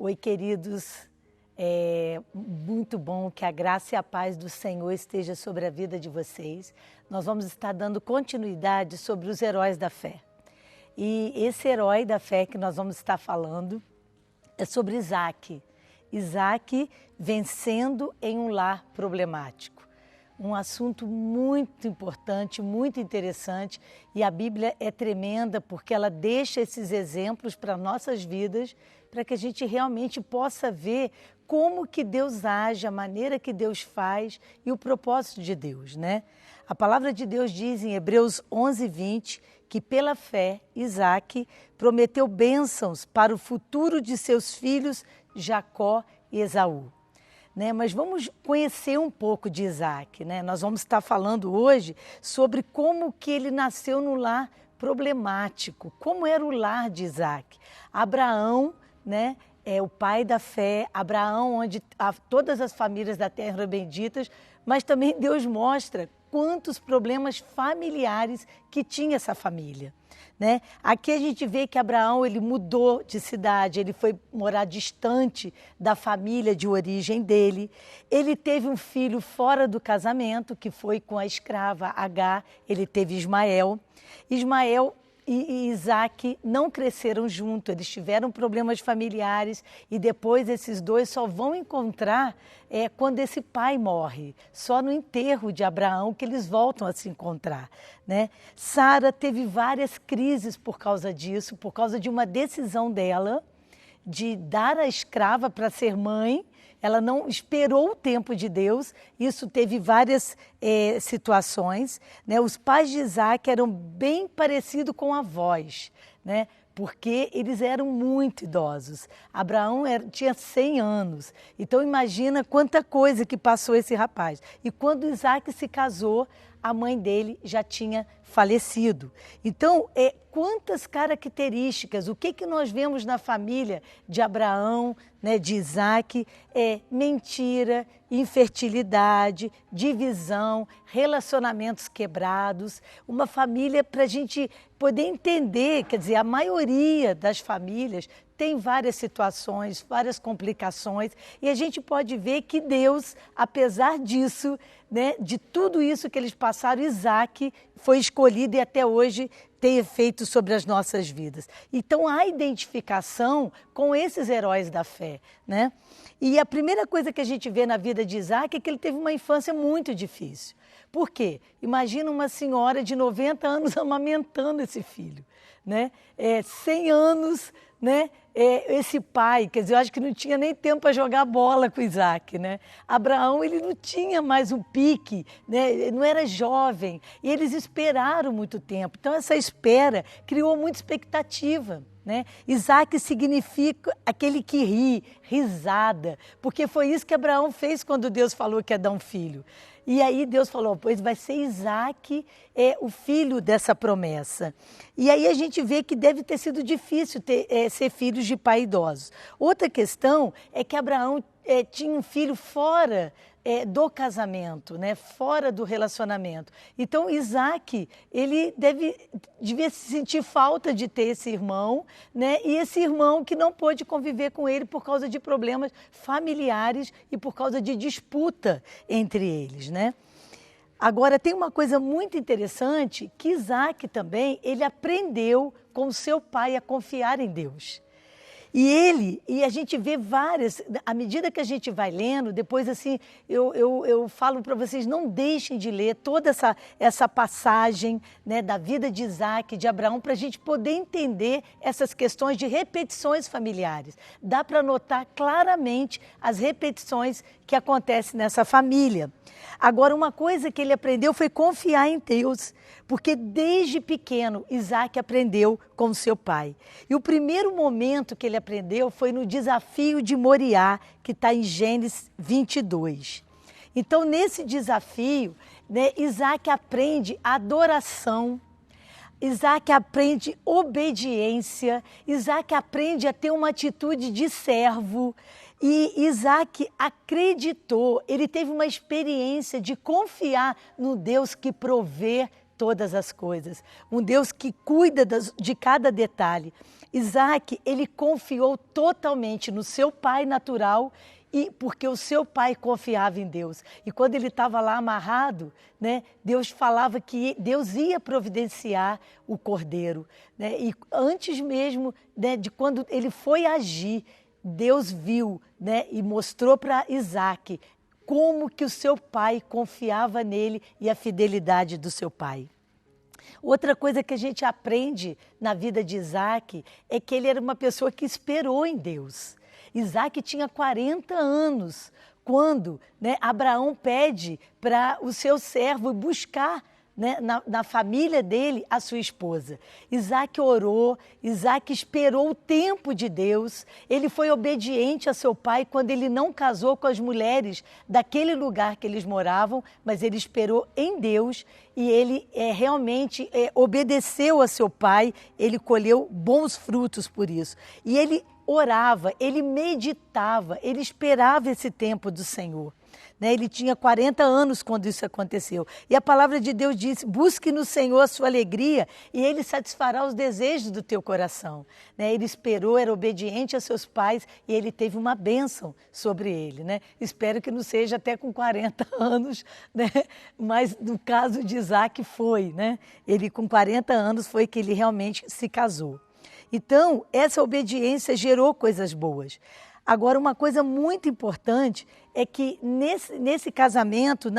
Oi, queridos. É muito bom que a graça e a paz do Senhor esteja sobre a vida de vocês. Nós vamos estar dando continuidade sobre os heróis da fé. E esse herói da fé que nós vamos estar falando é sobre Isaac. Isaac vencendo em um lar problemático. Um assunto muito importante, muito interessante, e a Bíblia é tremenda porque ela deixa esses exemplos para nossas vidas, para que a gente realmente possa ver como que Deus age, a maneira que Deus faz e o propósito de Deus, né? A palavra de Deus diz em Hebreus 11:20 que pela fé Isaac prometeu bênçãos para o futuro de seus filhos Jacó e Esaú. Mas vamos conhecer um pouco de Isaac, né? Nós vamos estar falando hoje sobre como que ele nasceu num lar problemático, como era o lar de Isaac. Abraão, né, é o pai da fé, Abraão, onde todas as famílias da terra eram benditas, mas também Deus mostra quantos problemas familiares que tinha essa família. Né? Aqui a gente vê que Abraão ele mudou de cidade, ele foi morar distante da família de origem dele. Ele teve um filho fora do casamento, que foi com a escrava Agar, ele teve Ismael. Ismael e Isaac não cresceram juntos, eles tiveram problemas familiares e depois esses dois só vão encontrar quando esse pai morre. Só no enterro de Abraão que eles voltam a se encontrar. Né? Sara teve várias crises por causa disso, por causa de uma decisão dela de dar a escrava para ser mãe. Ela não esperou o tempo de Deus, isso teve várias situações. Né? Os pais de Isaac eram bem parecidos com avós, né? Porque eles eram muito idosos. Abraão tinha 100 anos, então imagina quanta coisa que passou esse rapaz. E quando Isaac se casou, a mãe dele já tinha falecido. Então, quantas características, o que nós vemos na família de Abraão, né, de Isaac, mentira, infertilidade, divisão, relacionamentos quebrados, uma família para a gente poder entender, quer dizer, a maioria das famílias tem várias situações, várias complicações, e a gente pode ver que Deus, apesar disso, né, de tudo isso que eles passaram, Isaac foi escolhido e até hoje tem efeito sobre as nossas vidas. Então, há identificação com esses heróis da fé, né? E a primeira coisa que a gente vê na vida de Isaac é que ele teve uma infância muito difícil. Por quê? Imagina uma senhora de 90 anos amamentando esse filho, né? 100 anos, né? Esse pai, quer dizer, eu acho que não tinha nem tempo para jogar bola com Isaac, né? Abraão, ele não tinha mais um pique, né? Ele não era jovem, e eles esperaram muito tempo. Então, essa espera criou muita expectativa. Né? Isaac significa aquele que ri, risada, porque foi isso que Abraão fez quando Deus falou que ia dar um filho. E aí Deus falou, pois vai ser Isaac o filho dessa promessa. E aí a gente vê que deve ter sido difícil ser filhos de pai idosos. Outra questão é que Abraão tinha um filho fora do casamento, né? Fora do relacionamento. Então, Isaac, ele devia sentir falta de ter esse irmão, né? E esse irmão que não pôde conviver com ele por causa de problemas familiares e por causa de disputa entre eles, né? Agora, tem uma coisa muito interessante, que Isaac também, ele aprendeu com seu pai a confiar em Deus. E a gente vê várias, à medida que a gente vai lendo, depois assim, eu falo para vocês, não deixem de ler toda essa passagem, né, da vida de Isaac, de Abraão, para a gente poder entender essas questões de repetições familiares. Dá para notar claramente as repetições que acontecem nessa família. Agora, uma coisa que ele aprendeu foi confiar em Deus, porque desde pequeno Isaac aprendeu com seu pai. E o primeiro momento que ele aprendeu foi no desafio de Moriá, que está em Gênesis 22. Então, nesse desafio, né, Isaac aprende adoração, Isaac aprende obediência, Isaac aprende a ter uma atitude de servo. E Isaac acreditou, ele teve uma experiência de confiar no Deus que provê todas as coisas, um Deus que cuida de cada detalhe. Isaac, ele confiou totalmente no seu pai natural, e porque o seu pai confiava em Deus. E quando ele estava lá amarrado, né, Deus falava que Deus ia providenciar o cordeiro. Né, e antes mesmo, né, de quando ele foi agir, Deus viu, né, e mostrou para Isaac como que o seu pai confiava nele e a fidelidade do seu pai. Outra coisa que a gente aprende na vida de Isaac é que ele era uma pessoa que esperou em Deus. Isaac tinha 40 anos quando, né, Abraão pede para o seu servo buscar, né, na família dele a sua esposa. Isaac orou, Isaac esperou o tempo de Deus, ele foi obediente a seu pai quando ele não casou com as mulheres daquele lugar que eles moravam, mas ele esperou em Deus e ele realmente obedeceu a seu pai, ele colheu bons frutos por isso. E ele orava, ele meditava, ele esperava esse tempo do Senhor. Né? Ele tinha 40 anos quando isso aconteceu. E a palavra de Deus diz, busque no Senhor a sua alegria e Ele satisfará os desejos do teu coração. Né? Ele esperou, era obediente a seus pais e ele teve uma bênção sobre ele. Né? Espero que não seja até com 40 anos, né? Mas no caso de Isaac foi. Né? Ele com 40 anos foi que ele realmente se casou. Então, essa obediência gerou coisas boas. Agora, uma coisa muito importante é que nesse casamento,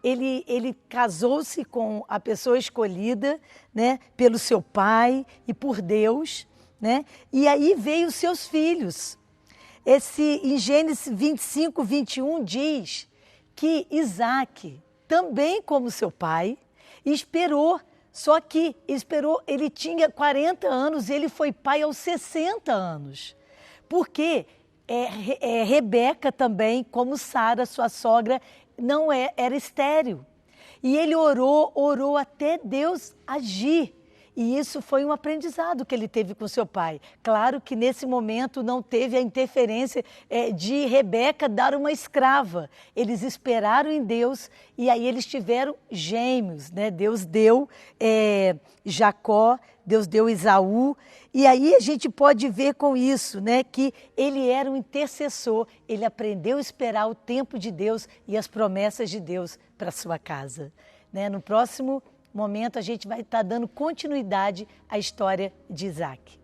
ele casou-se com a pessoa escolhida, né, pelo seu pai e por Deus, né, e aí veio os seus filhos. Em Gênesis 25, 21 diz que Isaac, também como seu pai, esperou. Só que ele tinha 40 anos e ele foi pai aos 60 anos. Porque Rebeca também, como Sara, sua sogra, não era estéril. E ele orou até Deus agir. E isso foi um aprendizado que ele teve com seu pai. Claro que nesse momento não teve a interferência de Rebeca dar uma escrava. Eles esperaram em Deus e aí eles tiveram gêmeos. Né? Deus deu Jacó, Deus deu Esaú. E aí a gente pode ver com isso, né, que ele era um intercessor. Ele aprendeu a esperar o tempo de Deus e as promessas de Deus para sua casa. Né? No próximo momento, a gente vai estar dando continuidade à história de Isaac.